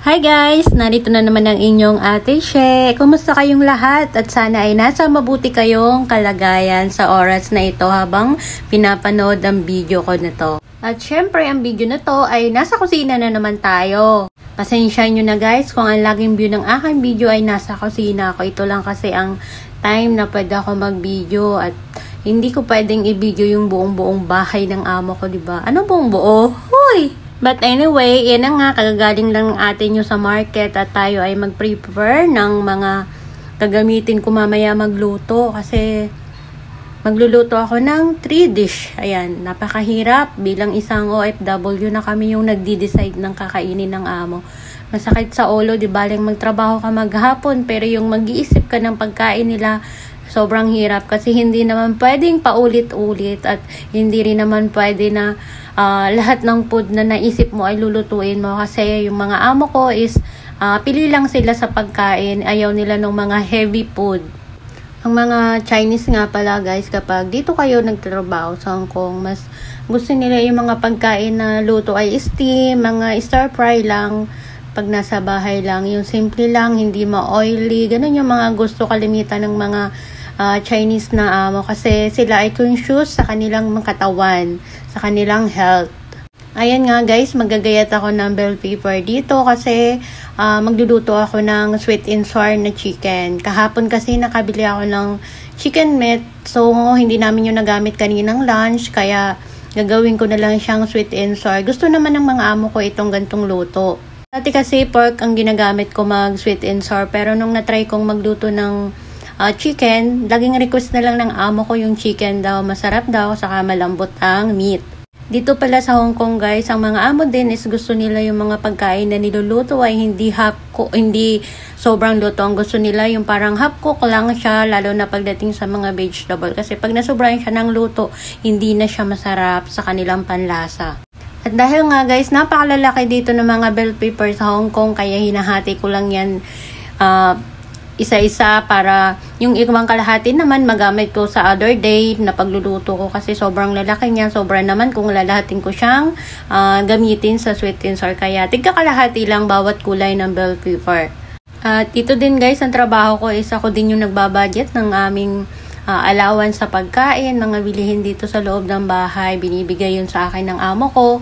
Hi guys! Narito na naman ang inyong Ate She. Kumusta kayong lahat? At sana ay nasa mabuti kayong kalagayan sa oras na ito habang pinapanood ang video ko na to. At syempre, ang video na to ay nasa kusina na naman tayo. Pasensya nyo na guys kung ang laging view ng aking video ay nasa kusina ako. Ito lang kasi ang time na pwede ako mag-video at hindi ko pwedeng i-video yung buong bahay ng amo ko, diba? Ano buong buo? Huy! But anyway, yan na nga, kagagaling lang ng ate nyo sa market at tayo ay mag-prepare ng mga gagamitin ko mamaya magluto kasi magluluto ako ng 3 dish. Ayan, napakahirap bilang isang OFW na kami yung nagdi-decide ng kakainin ng amo. Masakit sa ulo, di baling magtrabaho ka maghapon pero yung mag-iisip ka ng pagkain nila sobrang hirap kasi hindi naman pwedeng paulit-ulit at hindi rin naman pwede na lahat ng food na naisip mo ay lulutuin mo kasi yung mga amo ko is pili lang sila sa pagkain, ayaw nila ng mga heavy food. Ang mga Chinese nga pala guys, kapag dito kayo nagtatrabaho sa Hong Kong, mas gusto nila yung mga pagkain na luto ay steam, mga stir fry lang pag nasa bahay lang, yung simple lang, hindi ma-oily, ganun yung mga gusto kalimitan ng mga Chinese na amo kasi sila ay conscious sa kanilang katawan, sa kanilang health. Ayan nga guys, magagayat ako ng bell pepper dito kasi magluluto ako ng sweet and sour na chicken. Kahapon kasi nakabili ako ng chicken meat, so hindi namin yung nagamit kaninang lunch kaya gagawin ko na lang siyang sweet and sour. Gusto naman ng mga amo ko itong gantong luto. Dati kasi pork ang ginagamit ko mag sweet and sour pero nung natry kong magluto ng chicken, laging request na lang ng amo ko yung chicken daw, masarap daw, saka malambot ang meat. Dito pala sa Hong Kong guys, ang mga amo din is gusto nila yung mga pagkain na niluluto ay hindi sobrang luto. Ang gusto nila yung parang half cook lang siya, lalo na pagdating sa mga vegetable. Kasi pag nasobrahan siya ng luto, hindi na siya masarap sa kanilang panlasa. At dahil nga guys, napakalalaki dito ng mga bell pepper sa Hong Kong, kaya hinahati ko lang yan isa-isa para yung ibang kalahati naman magamit ko sa other day na pagluluto ko kasi sobrang lalaki niya. Sobra naman kung lalahatin ko siyang gamitin sa sweet and sour. Kaya tigka kalahati lang bawat kulay ng bell pepper. At ito din guys, ang trabaho ko is ako din yung nagbabudget ng aming allowance sa pagkain, mga bilihin dito sa loob ng bahay. Binibigay yun sa akin ng amo ko.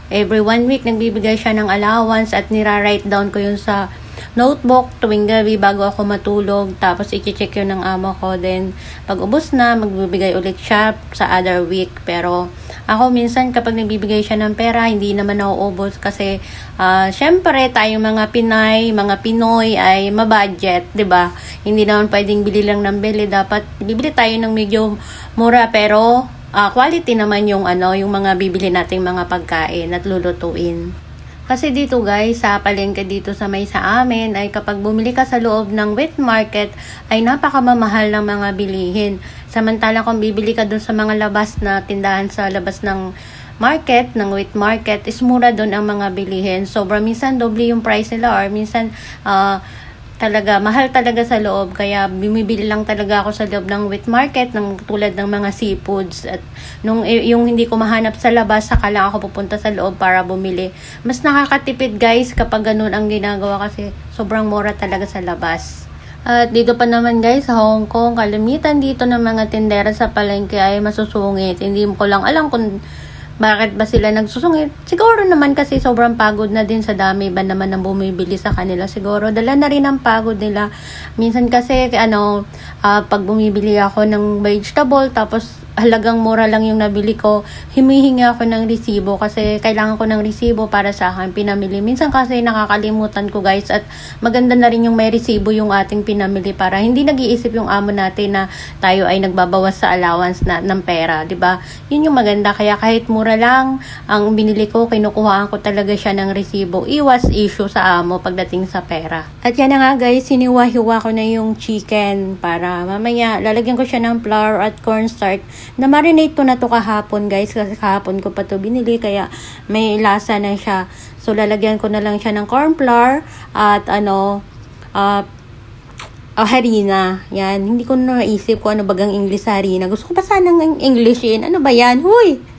Every 1 week nagbibigay siya ng allowance at nira-write down ko yun sa notebook tuwing gabi bago ako matulog. Tapos i-check yun ng amo ko. Then pag ubos na, magbibigay ulit siya sa other week. Pero ako minsan kapag nagbibigay siya ng pera, hindi naman nauubos kasi syempre tayong mga Pinay, mga Pinoy ay mabudget, 'di ba? Hindi naman pwedeng bili lang ng bili, dapat bibili tayo ng medyo mura pero quality naman yung yung mga bibili nating mga pagkain at lulutuin. Kasi dito guys, sa palengke dito sa may sa amin ay kapag bumili ka sa loob ng wet market ay napakamamahal ng mga bilihin. Samantala kung bibili ka dun sa mga labas na tindahan sa labas ng market, ng wet market, is mura dun ang mga bilihin. Sobra minsan doble yung price nila or minsan talaga, mahal talaga sa loob. Kaya bumibili lang talaga ako sa loob ng wet market, ng tulad ng mga seafoods. At yung hindi ko mahanap sa labas, saka lang ako pupunta sa loob para bumili. Mas nakakatipid guys kapag ganun ang ginagawa kasi sobrang mura talaga sa labas. At dito pa naman guys sa Hong Kong, kalimitan dito ng mga tindera sa palengke ay masusungit. Hindi ko lang alam kung bakit ba sila nagsusungit? Siguro naman kasi sobrang pagod na din sa dami ba naman ng bumibili sa kanila. Siguro dala na rin ang pagod nila. Minsan kasi pag bumibili ako ng vegetable tapos halagang mura lang yung nabili ko, humihingi ako ng resibo kasi kailangan ko ng resibo para sa akin pinamili. Minsan kasi nakakalimutan ko guys at maganda na rin yung may resibo yung ating pinamili para hindi nag-iisip yung amo natin na tayo ay nagbabawas sa allowance ng pera, 'di ba? Yun yung maganda, kaya kahit mura lang ang binili ko, kinukuhaan ko talaga siya ng resibo. Iwas issue sa amo pagdating sa pera. At yan na nga guys, hiniwa-hiwa ko na yung chicken para mamaya lalagyan ko siya ng flour at cornstarch. Na-marinate ko na to kahapon guys kasi kahapon ko pa to binili kaya may lasa na siya. So lalagyan ko na lang siya ng corn flour at harina. Yan, hindi ko naisip kung ano bagang English sa harina. Gusto ko pa sanang Englishin. Ano ba yan? Huy!